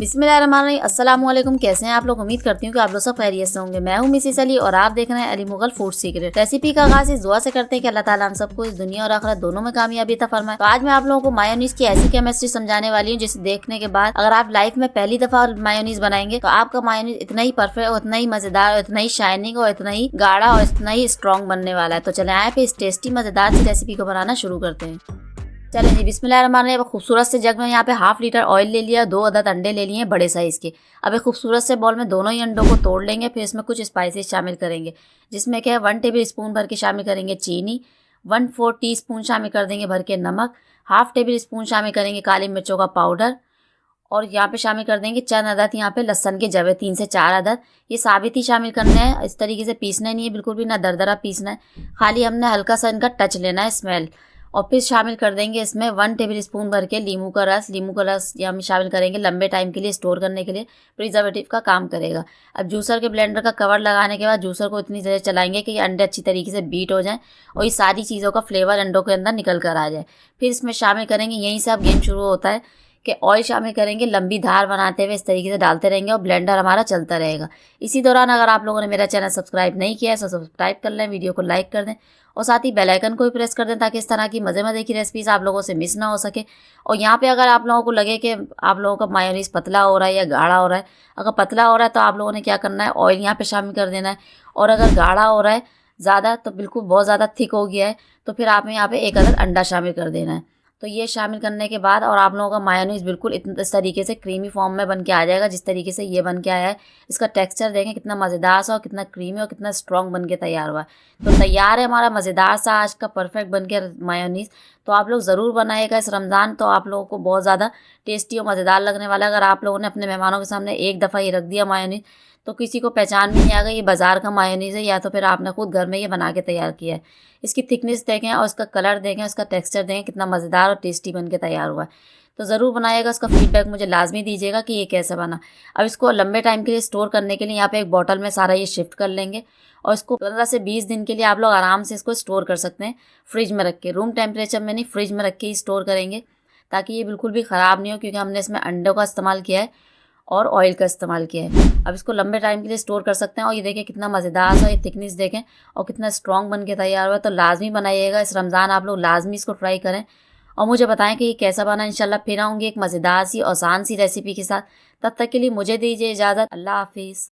बिस्मिल्लाहिर्रहमानिर्रहीम। अस्सलाम वालेकुम। कैसे हैं आप लोग? उम्मीद करती हूँ कि आप लोग सब खैरियत से होंगे। मैं हूँ मिसेस अली और आप देख रहे हैं Ali Mughal food secret. Recipe का आगाज इस दुआ से करते हैं कि अल्लाह ताला हम सबको इस दुनिया और आखिरत दोनों में कामयाबी अता फरमाए। तो आज मैं आप लोगों को मायोनीज की ऐसी केमिस्ट्री समझाने वाली हूँ जिसे देखने के बाद अगर आप लाइफ में पहली दफा मायोनीज बनाएंगे तो आपका मायोनीज इतना ही परफेक्ट और इतना ही मजेदार और इतना ही शाइनिंग और इतना ही गाढ़ा और इतना ही स्ट्रॉन्ग बनने वाला है। तो चले आए पे इस टेस्टी मजेदार सी रेसिपी को बनाना शुरू करते हैं। चलें जी, बिस्मिल्लाहिर्रहमानिर्रहीम। खूबसूरत से जग में यहाँ पे 1/2 लीटर ऑयल ले लिया, 2 अदद अंडे ले लिए बड़े साइज के। अब एक खूबसूरत से बॉल में दोनों ही अंडों को तोड़ लेंगे। फिर इसमें कुछ स्पाइसेस शामिल करेंगे, जिसमें क्या है 1 टेबल स्पून भर के शामिल करेंगे चीनी, 1/4 टीस्पून शामिल कर देंगे भर के नमक, 1/2 टेबल स्पून शामिल करेंगे काली मिर्चों का पाउडर और यहाँ पे शामिल कर देंगे चंद अदद यहाँ पे लहसुन के जवे 3 से 4 अदद। ये साबित ही शामिल करने हैं, इस तरीके से पीसना नहीं है बिल्कुल भी, ना दरदरा पीसना है, खाली हमने हल्का सा इनका टच लेना है, स्मेल। और फिर शामिल कर देंगे इसमें 1 टेबल स्पून भर के लींबू का रस। लींबू का रस हम शामिल करेंगे लंबे टाइम के लिए स्टोर करने के लिए, प्रिजर्वेटिव का काम करेगा। अब जूसर के ब्लेंडर का कवर लगाने के बाद जूसर को इतनी देर चलाएंगे कि ये अंडे अच्छी तरीके से बीट हो जाएं और ये सारी चीज़ों का फ्लेवर अंडों के अंदर निकल कर आ जाए। फिर इसमें शामिल करेंगे, यहीं से अब गेम शुरू होता है कि ऑयल शामिल करेंगे, लंबी धार बनाते हुए इस तरीके से डालते रहेंगे और ब्लेंडर हमारा चलता रहेगा। इसी दौरान अगर आप लोगों ने मेरा चैनल सब्सक्राइब नहीं किया है तो सब्सक्राइब कर लें, वीडियो को लाइक कर दें और साथ ही बेल आइकन को भी प्रेस कर दें ताकि इस तरह की मज़े की रेसिपीज आप लोगों से मिस ना हो सके। और यहाँ पे अगर आप लोगों को लगे कि आप लोगों का मायोनीज पतला हो रहा है या गाढ़ा हो रहा है, अगर पतला हो रहा है तो आप लोगों ने क्या करना है, ऑयल यहाँ पे शामिल कर देना है। और अगर गाढ़ा हो रहा है ज़्यादा, तो बिल्कुल बहुत ज़्यादा थिक हो गया है, तो फिर आपने यहाँ पे 1 अदद अंडा शामिल कर देना है। तो ये शामिल करने के बाद और आप लोगों का मायोनीज बिल्कुल इस तरीके से क्रीमी फॉर्म में बन के आ जाएगा, जिस तरीके से ये बन के आया है। इसका टेक्सचर देखें कितना मज़ेदार सा और कितना क्रीमी और कितना स्ट्रॉन्ग बन के तैयार हुआ है। तो तैयार है हमारा मज़ेदार सा आज का परफेक्ट बन के मायोनीज। तो आप लोग ज़रूर बनाइएगा इस रमज़ान, तो आप लोगों को बहुत ज़्यादा टेस्टी और मज़ेदार लगने वाला है। अगर आप लोगों ने अपने मेहमानों के सामने एक दफ़ा ये रख दिया मायोनीज तो किसी को पहचान भी नहीं आएगा ये बाज़ार का मायोनीज है या तो फिर आपने खुद घर में ये बना के तैयार किया है। इसकी थिकनेस देखें और इसका कलर देखें, उसका टेक्सचर देखें कितना मज़ेदार और टेस्टी बन के तैयार हुआ है। तो ज़रूर बनाइएगा, उसका फीडबैक मुझे लाजमी दीजिएगा कि ये कैसे बना। अब इसको लंबे टाइम के लिए स्टोर करने के लिए यहाँ पे एक बॉटल में सारा ये शिफ्ट कर लेंगे और इसको 15 से 20 दिन के लिए आप लोग आराम से इसको स्टोर कर सकते हैं फ्रिज में रख के। रूम टेम्परेचर में नहीं, फ्रिज में रख के ही स्टोर करेंगे ताकि ये बिल्कुल भी ख़राब नहीं हो, क्योंकि हमने इसमें अंडों का इस्तेमाल किया है और ऑयल का इस्तेमाल किया है। अब इसको लंबे टाइम के लिए स्टोर कर सकते हैं। और ये देखें कितना मज़ेदार सा, ये थिकनेस देखें और कितना स्ट्रॉन्ग बन के तैयार हुआ है। तो लाजमी बनाइएगा इस रमज़ान, आप लोग लाजमी इसको ट्राई करें और मुझे बताएं कि ये कैसा बना। इंशाल्लाह फिर आऊँगी एक मज़ेदार सी आसान सी रेसिपी के साथ। तब तक के लिए मुझे दीजिए इजाज़त। अल्लाह हाफिज़।